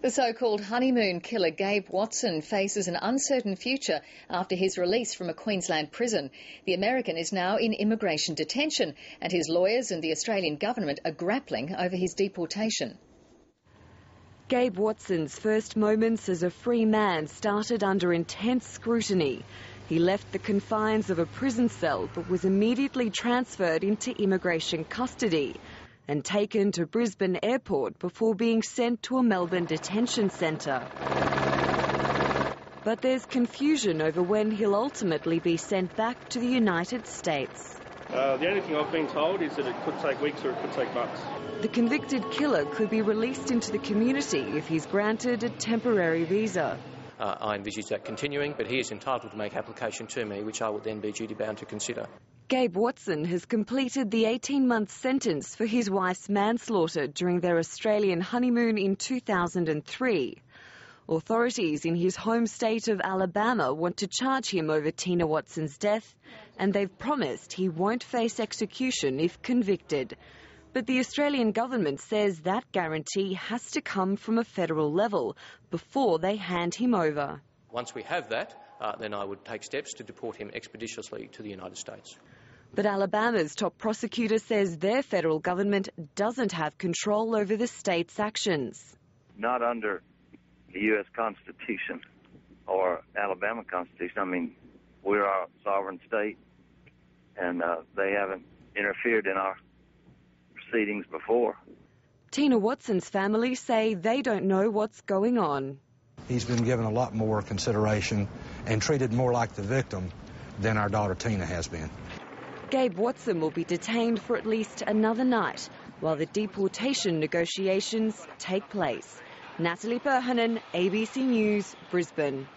The so-called honeymoon killer Gabe Watson faces an uncertain future after his release from a Queensland prison. The American is now in immigration detention, and his lawyers and the Australian government are grappling over his deportation. Gabe Watson's first moments as a free man started under intense scrutiny. He left the confines of a prison cell but was immediately transferred into immigration custody and taken to Brisbane Airport before being sent to a Melbourne detention centre. But there's confusion over when he'll ultimately be sent back to the United States. The only thing I've been told is that it could take weeks or it could take months. The convicted killer could be released into the community if he's granted a temporary visa. I envisage that continuing, but he is entitled to make application to me, which I would then be duty-bound to consider. Gabe Watson has completed the 18-month sentence for his wife's manslaughter during their Australian honeymoon in 2003. Authorities in his home state of Alabama want to charge him over Tina Watson's death, and they've promised he won't face execution if convicted. But the Australian government says that guarantee has to come from a federal level before they hand him over. Once we have that, then I would take steps to deport him expeditiously to the United States. But Alabama's top prosecutor says their federal government doesn't have control over the state's actions. Not under the U.S. Constitution or Alabama Constitution. I mean, we're a sovereign state, and they haven't interfered in our proceedings before. Tina Watson's family say they don't know what's going on. He's been given a lot more consideration and treated more like the victim than our daughter Tina has been. Gabe Watson will be detained for at least another night while the deportation negotiations take place. Natalie Perhanen, ABC News, Brisbane.